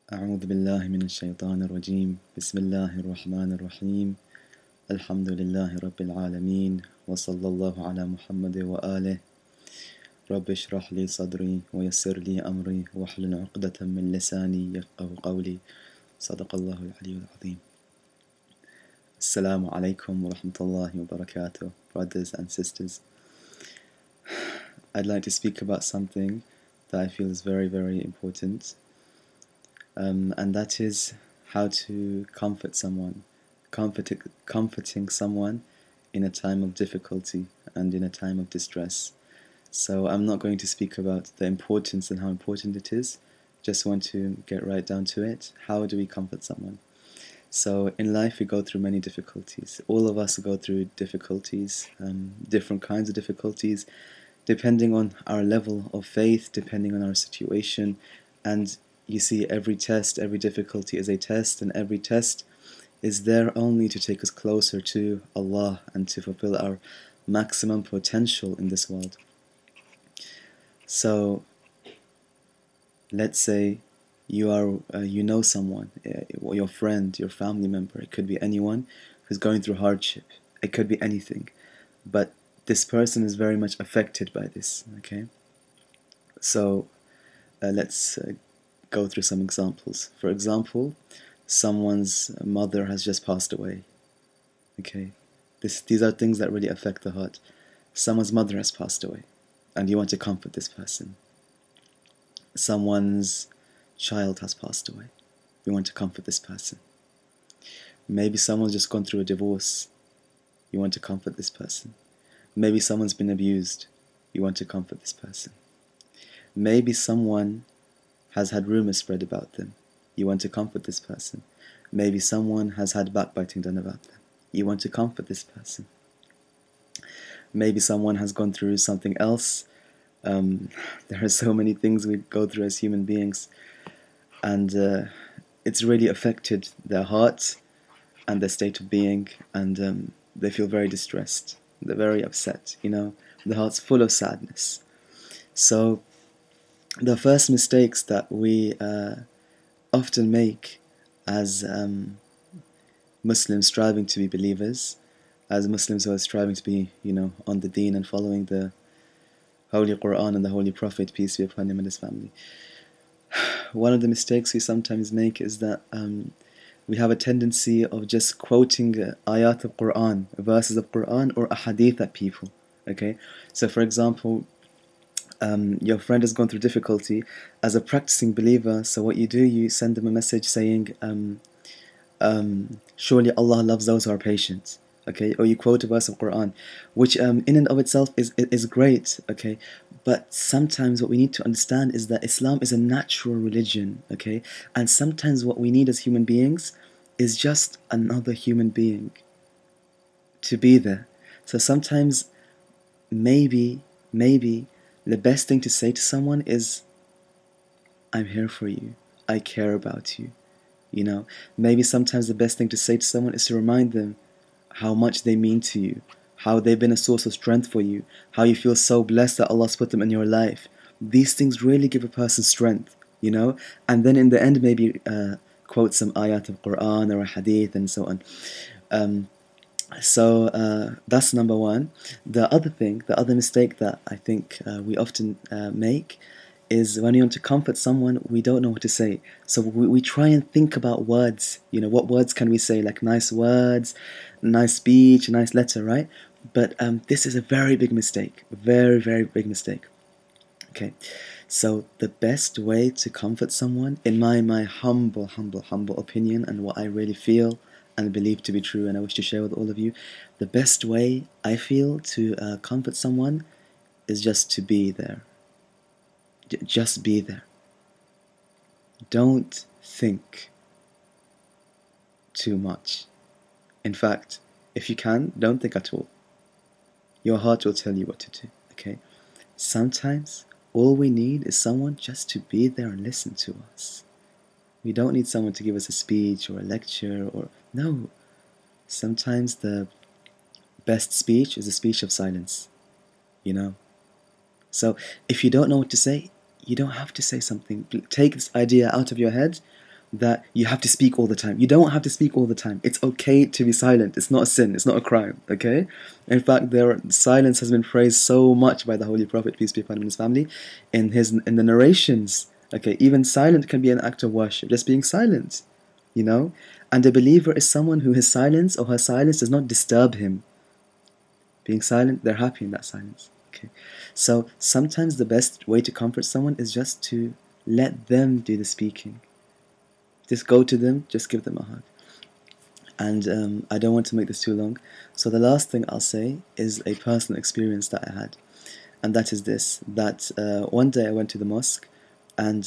أعوذ بالله من الشيطان الرجيم بسم الله الرحمن الرحيم الحمد لله رب العالمين وصلى الله على محمد وآله رب اشرح لي صدري ويسر لي أمري واحلل عقدة من لساني يفقه قولي صدق الله العلي العظيم. Assalamu alaikum wa rahmatullahi wa barakatuh, brothers and sisters. I'd like to speak about something that I feel is very, very important. And that is how to comfort someone, comforting someone in a time of difficulty and in a time of distress. So I'm not going to speak about the importance and how important it is, just want to get right down to it. How do we comfort someone? So in life we go through many difficulties. All of us go through difficulties, different kinds of difficulties, depending on our level of faith, depending on our situation. And you see, every test, every difficulty is a test, and every test is there only to take us closer to Allah and to fulfill our maximum potential in this world. So let's say you know someone, your friend, your family member, it could be anyone who's going through hardship, it could be anything, but this person is very much affected by this, okay? So let's go through some examples. For example, someone's mother has just passed away, okay? These are things that really affect the heart. Someone's mother has passed away, and you want to comfort this person. Someone's child has passed away, you want to comfort this person. Maybe someone's just gone through a divorce, you want to comfort this person. Maybe someone's been abused, you want to comfort this person. Maybe someone has had rumors spread about them, you want to comfort this person. Maybe someone has had backbiting done about them, you want to comfort this person. Maybe someone has gone through something else. There are so many things we go through as human beings, and it's really affected their heart and their state of being, and they feel very distressed, they're very upset, you know, the heart's full of sadness. So the first mistakes that we often make as Muslims striving to be believers, as Muslims who are striving to be, you know, on the deen and following the Holy Quran and the Holy Prophet, peace be upon him and his family. One of the mistakes we sometimes make is that we have a tendency of just quoting ayat of Quran, verses of Quran, or ahadith at people, okay? So for example, your friend has gone through difficulty. As a practicing believer, so what you do, you send them a message saying, surely Allah loves those who are patient, okay? Or you quote a verse of Quran, which in and of itself is great, okay? But sometimes what we need to understand is that Islam is a natural religion, okay? And sometimes what we need as human beings is just another human being to be there. So sometimes maybe the best thing to say to someone is, I'm here for you, I care about you, you know? Maybe sometimes the best thing to say to someone is to remind them how much they mean to you, how they've been a source of strength for you, how you feel so blessed that Allah's put them in your life. These things really give a person strength, you know? And then in the end, maybe quote some ayat of Quran or a hadith and so on. So that's number one. The other mistake that I think we often make is when we want to comfort someone, we don't know what to say. So we try and think about words, you know, what words can we say, like nice words, nice speech, a nice letter, right? But this is a very big mistake, very, very big mistake. Okay, so the best way to comfort someone, in my humble opinion, and what I really feel and believe to be true, and I wish to share with all of you, the best way I feel to comfort someone is just to be there. Just be there. Don't think too much. In fact, if you can, don't think at all. Your heart will tell you what to do, okay? Sometimes all we need is someone just to be there and listen to us. We don't need someone to give us a speech or a lecture or... No. Sometimes the best speech is a speech of silence, you know? So if you don't know what to say, you don't have to say something. Take this idea out of your head that you have to speak all the time. You don't have to speak all the time. It's okay to be silent. It's not a sin. It's not a crime. Okay. In fact, silence has been praised so much by the Holy Prophet, peace be upon him and his family, in the narrations. Okay, even silent can be an act of worship. Just being silent, you know. And a believer is someone who his silence or her silence does not disturb him. Being silent, they're happy in that silence. Okay. So sometimes the best way to comfort someone is just to let them do the speaking. Just go to them, just give them a hug. And I don't want to make this too long. So the last thing I'll say is a personal experience that I had. And that is this, that one day I went to the mosque, and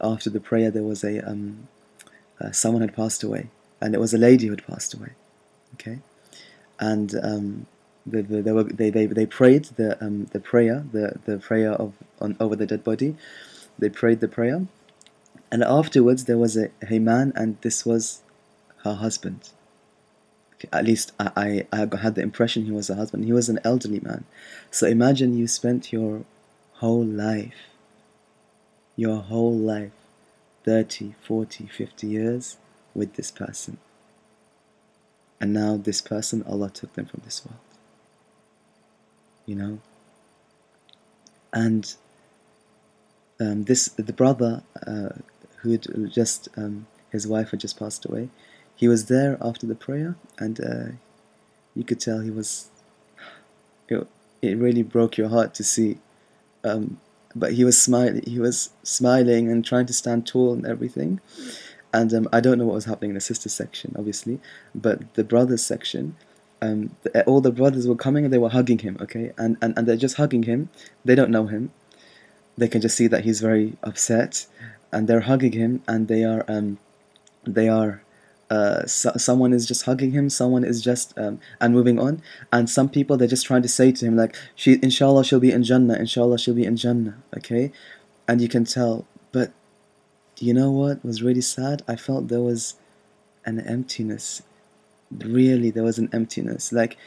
after the prayer, there was someone had passed away. And it was a lady who had passed away. Okay? And they prayed the prayer over the dead body. They prayed the prayer. And afterwards, there was a man, and this was her husband. Okay, at least I had the impression he was a husband. He was an elderly man. So imagine you spent your whole life, 30, 40, 50 years with this person. And now this person, Allah took them from this world. You know? And the brother who had just, his wife had just passed away, he was there after the prayer, and you could tell it really broke your heart to see. But he was smiling and trying to stand tall and everything. And I don't know what was happening in the sisters section, obviously, but the brothers section, all the brothers were coming and they were hugging him, okay? And they're just hugging him. They don't know him. They can just see that he's very upset, and they're hugging him, and someone is just hugging him, someone is just and moving on, and some people, they're just trying to say to him like, inshallah she'll be in Jannah, inshallah she'll be in Jannah, okay? And you can tell. But you know what was really sad? I felt there was an emptiness. Really, there was an emptiness. Like,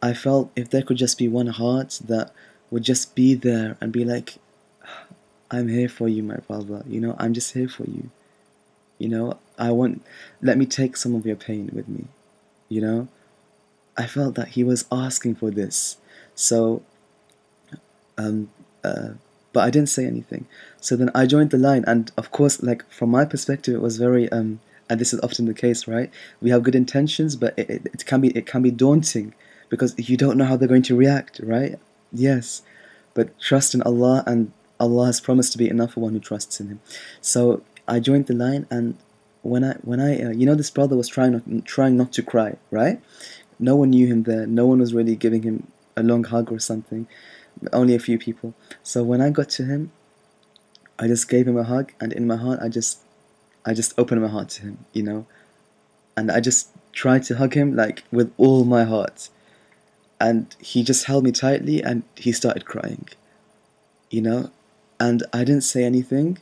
I felt if there could just be one heart that would just be there and be like, I'm here for you, my brother, you know, I'm just here for you. You know, let me take some of your pain with me, you know. I felt that he was asking for this. So, but I didn't say anything. So then I joined the line, and of course, like, from my perspective, it was very, and this is often the case, right? We have good intentions, but it can be daunting, because you don't know how they're going to react, right? Yes, but trust in Allah, and Allah has promised to be enough for one who trusts in Him. So I joined the line, and when I this brother was trying not to cry, right? No one knew him there. No one was really giving him a long hug or something. Only a few people. So when I got to him, I just gave him a hug, and in my heart, I just opened my heart to him, you know, and I just tried to hug him like with all my heart, and he just held me tightly, and he started crying, you know, and I didn't say anything.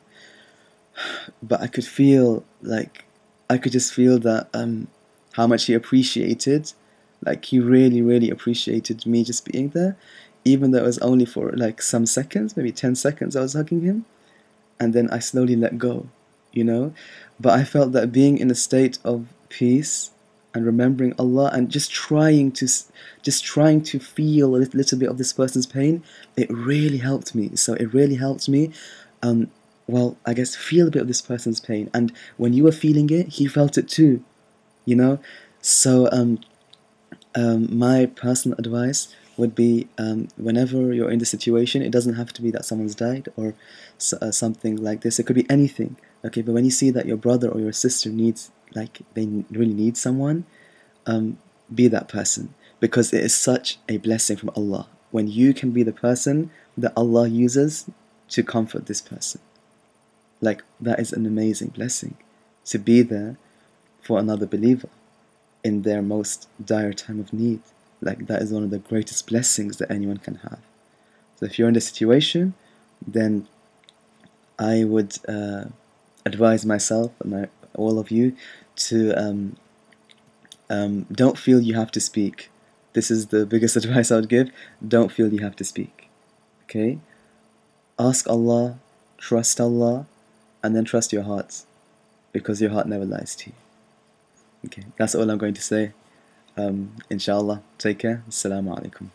But I could just feel that how much he appreciated, like he really, really appreciated me just being there, even though it was only for like some seconds, maybe 10 seconds I was hugging him, and then I slowly let go, you know. But I felt that being in a state of peace and remembering Allah and just trying to feel a little bit of this person's pain, it really helped me. So it really helped me well, I guess, feel a bit of this person's pain. And when you were feeling it, he felt it too, you know? So my personal advice would be, whenever you're in the situation, it doesn't have to be that someone's died or something like this. It could be anything, okay? But when you see that your brother or your sister needs, like, they really need someone, be that person. Because it is such a blessing from Allah when you can be the person that Allah uses to comfort this person. Like, that is an amazing blessing, to be there for another believer in their most dire time of need. Like, that is one of the greatest blessings that anyone can have. So if you're in this situation, then I would advise myself and all of you to don't feel you have to speak. This is the biggest advice I would give. Don't feel you have to speak. Okay? Ask Allah, trust Allah, and then trust your hearts. because your heart never lies to you. Okay, that's all I'm going to say. Inshallah, take care. Assalamu alaikum.